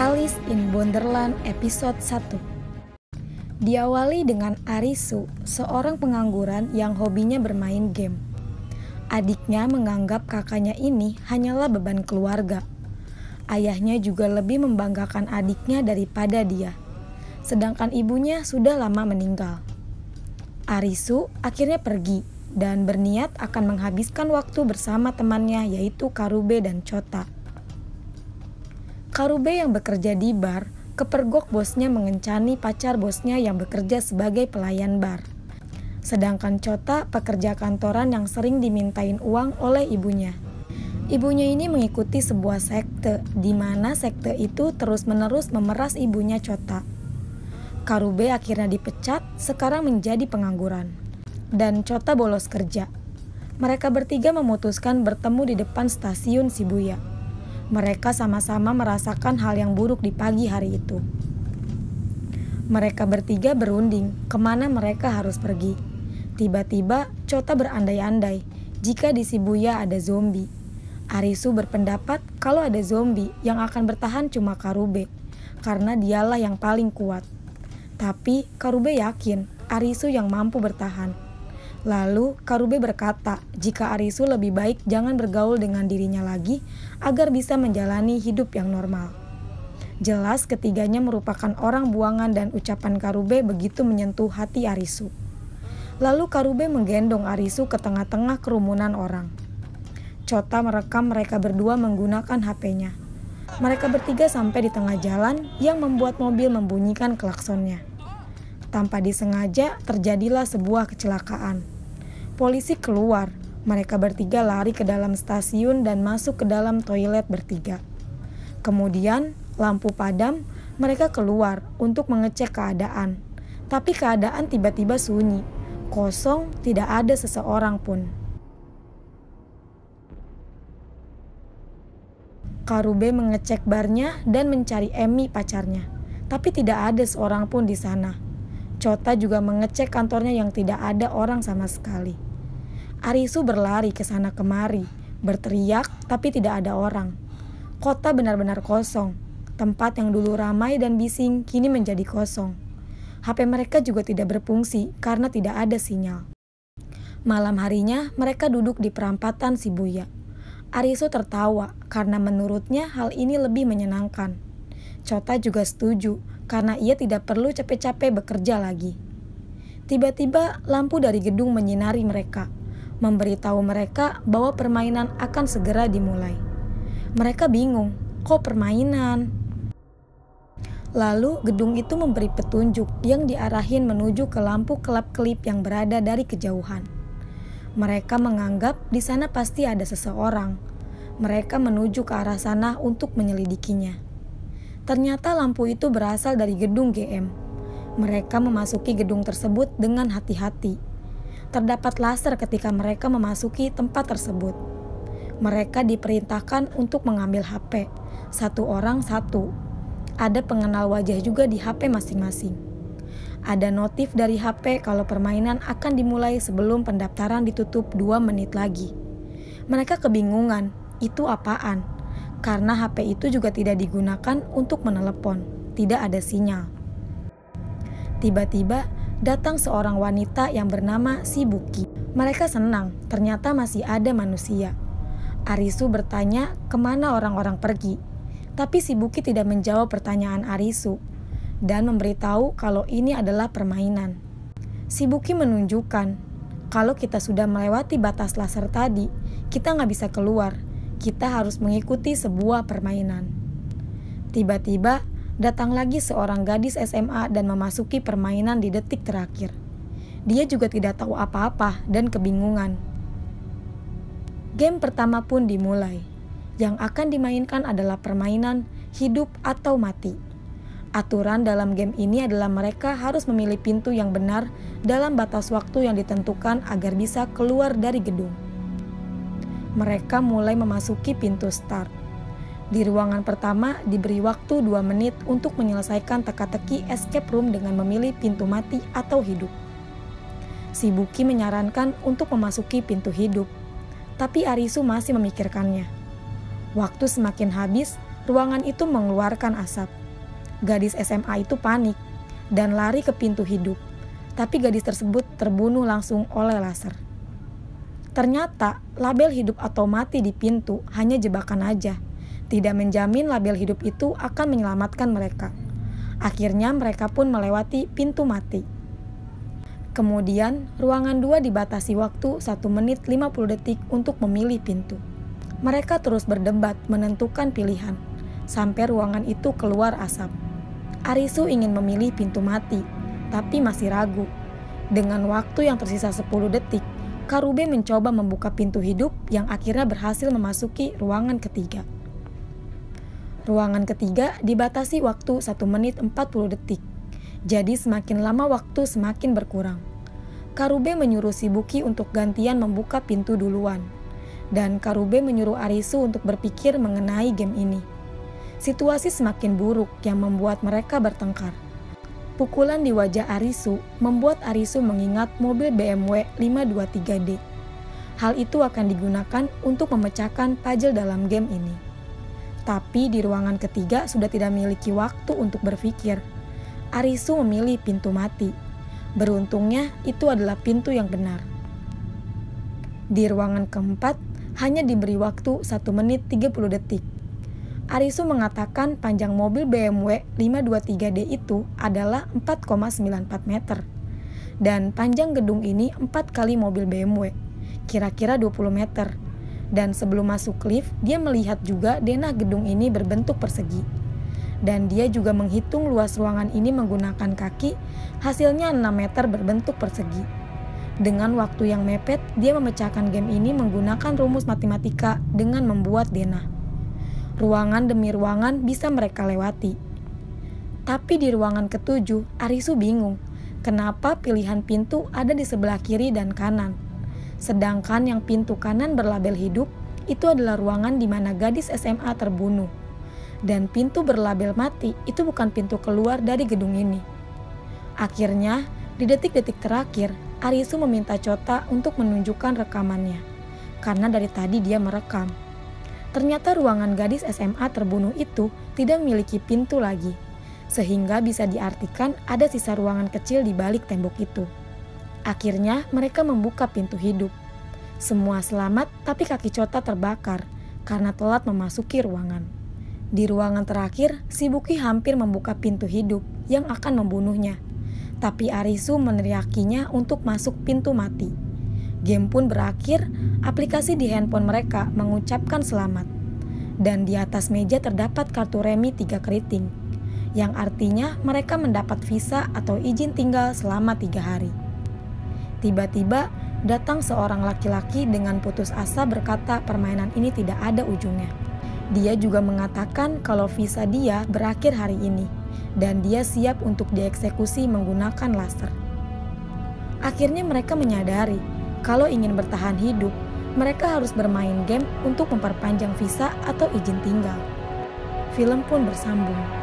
Alice in Wonderland episode 1. Diawali dengan Arisu, seorang pengangguran yang hobinya bermain game. Adiknya menganggap kakaknya ini hanyalah beban keluarga. Ayahnya juga lebih membanggakan adiknya daripada dia. Sedangkan ibunya sudah lama meninggal. Arisu akhirnya pergi dan berniat akan menghabiskan waktu bersama temannya yaitu Karube dan Chota. Karube yang bekerja di bar, kepergok bosnya mengencani pacar bosnya yang bekerja sebagai pelayan bar. Sedangkan Chota pekerja kantoran yang sering dimintain uang oleh ibunya. Ibunya ini mengikuti sebuah sekte, di mana sekte itu terus-menerus memeras ibunya Chota. Karube akhirnya dipecat, sekarang menjadi pengangguran. Dan Chota bolos kerja. Mereka bertiga memutuskan bertemu di depan stasiun Shibuya. Mereka sama-sama merasakan hal yang buruk di pagi hari itu. Mereka bertiga berunding kemana mereka harus pergi. Tiba-tiba Chota berandai-andai jika di Shibuya ada zombie. Arisu berpendapat kalau ada zombie yang akan bertahan cuma Karube, karena dialah yang paling kuat. Tapi Karube yakin Arisu yang mampu bertahan. Lalu Karube berkata jika Arisu lebih baik jangan bergaul dengan dirinya lagi agar bisa menjalani hidup yang normal. Jelas ketiganya merupakan orang buangan dan ucapan Karube begitu menyentuh hati Arisu. Lalu Karube menggendong Arisu ke tengah-tengah kerumunan orang. Chota merekam mereka berdua menggunakan HP-nya. Mereka bertiga sampai di tengah jalan yang membuat mobil membunyikan klaksonnya. Tanpa disengaja terjadilah sebuah kecelakaan. Polisi keluar, mereka bertiga lari ke dalam stasiun dan masuk ke dalam toilet bertiga. Kemudian lampu padam, mereka keluar untuk mengecek keadaan. Tapi keadaan tiba-tiba sunyi, kosong, tidak ada seseorang pun. Karube mengecek barnya dan mencari Emi pacarnya, tapi tidak ada seorang pun di sana. Chota juga mengecek kantornya yang tidak ada orang sama sekali. Arisu berlari ke sana kemari, berteriak tapi tidak ada orang. Kota benar-benar kosong. Tempat yang dulu ramai dan bising kini menjadi kosong. HP mereka juga tidak berfungsi karena tidak ada sinyal. Malam harinya mereka duduk di perampatan Shibuya. Arisu tertawa karena menurutnya hal ini lebih menyenangkan. Chota juga setuju karena ia tidak perlu capek-capek bekerja lagi. Tiba-tiba lampu dari gedung menyinari mereka, memberitahu mereka bahwa permainan akan segera dimulai. Mereka bingung, kok permainan? Lalu gedung itu memberi petunjuk yang diarahin menuju ke lampu kelap-kelip yang berada dari kejauhan. Mereka menganggap di sana pasti ada seseorang. Mereka menuju ke arah sana untuk menyelidikinya. Ternyata lampu itu berasal dari gedung GM. Mereka memasuki gedung tersebut dengan hati-hati. Terdapat laser ketika mereka memasuki tempat tersebut. Mereka diperintahkan untuk mengambil HP. Satu orang satu. Ada pengenal wajah juga di HP masing-masing. Ada notif dari HP kalau permainan akan dimulai sebelum pendaftaran ditutup 2 menit lagi. Mereka kebingungan, itu apaan? Karena HP itu juga tidak digunakan untuk menelepon, tidak ada sinyal. Tiba-tiba datang seorang wanita yang bernama Shibuki. Mereka senang, ternyata masih ada manusia. Arisu bertanya kemana orang-orang pergi, tapi Shibuki tidak menjawab pertanyaan Arisu dan memberitahu kalau ini adalah permainan. Shibuki menunjukkan kalau kita sudah melewati batas laser tadi, kita nggak bisa keluar. Kita harus mengikuti sebuah permainan. Tiba-tiba datang lagi seorang gadis SMA dan memasuki permainan di detik terakhir. Dia juga tidak tahu apa-apa dan kebingungan. Game pertama pun dimulai. Yang akan dimainkan adalah permainan hidup atau mati. Aturan dalam game ini adalah mereka harus memilih pintu yang benar dalam batas waktu yang ditentukan agar bisa keluar dari gedung. Mereka mulai memasuki pintu start. Di ruangan pertama diberi waktu 2 menit untuk menyelesaikan teka-teki escape room dengan memilih pintu mati atau hidup. Shibuki menyarankan untuk memasuki pintu hidup, tapi Arisu masih memikirkannya. Waktu semakin habis, ruangan itu mengeluarkan asap. Gadis SMA itu panik dan lari ke pintu hidup, tapi gadis tersebut terbunuh langsung oleh laser. Ternyata label hidup atau mati di pintu hanya jebakan aja, tidak menjamin label hidup itu akan menyelamatkan mereka. Akhirnya mereka pun melewati pintu mati. Kemudian, ruangan 2 dibatasi waktu 1 menit 50 detik untuk memilih pintu. Mereka terus berdebat menentukan pilihan, sampai ruangan itu keluar asap. Arisu ingin memilih pintu mati, tapi masih ragu. Dengan waktu yang tersisa 10 detik, Karube mencoba membuka pintu hidup yang akhirnya berhasil memasuki ruangan ketiga. Ruangan ketiga dibatasi waktu 1 menit 40 detik. Jadi semakin lama waktu semakin berkurang. Karube menyuruh Shibuki untuk gantian membuka pintu duluan. Dan Karube menyuruh Arisu untuk berpikir mengenai game ini. Situasi semakin buruk yang membuat mereka bertengkar. Pukulan di wajah Arisu membuat Arisu mengingat mobil BMW 523D. Hal itu akan digunakan untuk memecahkan puzzle dalam game ini. Tapi di ruangan ketiga sudah tidak memiliki waktu untuk berpikir. Arisu memilih pintu mati. Beruntungnya itu adalah pintu yang benar. Di ruangan keempat hanya diberi waktu 1 menit 30 detik. Arisu mengatakan panjang mobil BMW 523D itu adalah 4,94 meter. Dan panjang gedung ini 4 kali mobil BMW, kira-kira 20 meter. Dan sebelum masuk lift, dia melihat juga denah gedung ini berbentuk persegi. Dan dia juga menghitung luas ruangan ini menggunakan kaki, hasilnya 6 meter berbentuk persegi. Dengan waktu yang mepet, dia memecahkan game ini menggunakan rumus matematika dengan membuat denah. Ruangan demi ruangan bisa mereka lewati. Tapi di ruangan ketujuh, Arisu bingung, kenapa pilihan pintu ada di sebelah kiri dan kanan. Sedangkan yang pintu kanan berlabel hidup, itu adalah ruangan di mana gadis SMA terbunuh. Dan pintu berlabel mati itu bukan pintu keluar dari gedung ini. Akhirnya, di detik-detik terakhir, Arisu meminta Chota untuk menunjukkan rekamannya. Karena dari tadi dia merekam. Ternyata ruangan gadis SMA terbunuh itu tidak memiliki pintu lagi. Sehingga bisa diartikan ada sisa ruangan kecil di balik tembok itu. Akhirnya mereka membuka pintu hidup. Semua selamat tapi kaki Chota terbakar karena telat memasuki ruangan. Di ruangan terakhir, Shibuki hampir membuka pintu hidup yang akan membunuhnya. Tapi Arisu meneriakinya untuk masuk pintu mati. Game pun berakhir, aplikasi di handphone mereka mengucapkan selamat. Dan di atas meja terdapat kartu remi 3 keriting, yang artinya mereka mendapat visa atau izin tinggal selama 3 hari. Tiba-tiba datang seorang laki-laki dengan putus asa berkata permainan ini tidak ada ujungnya. Dia juga mengatakan kalau visa dia berakhir hari ini dan dia siap untuk dieksekusi menggunakan laser. Akhirnya mereka menyadari kalau ingin bertahan hidup, mereka harus bermain game untuk memperpanjang visa atau izin tinggal. Film pun bersambung.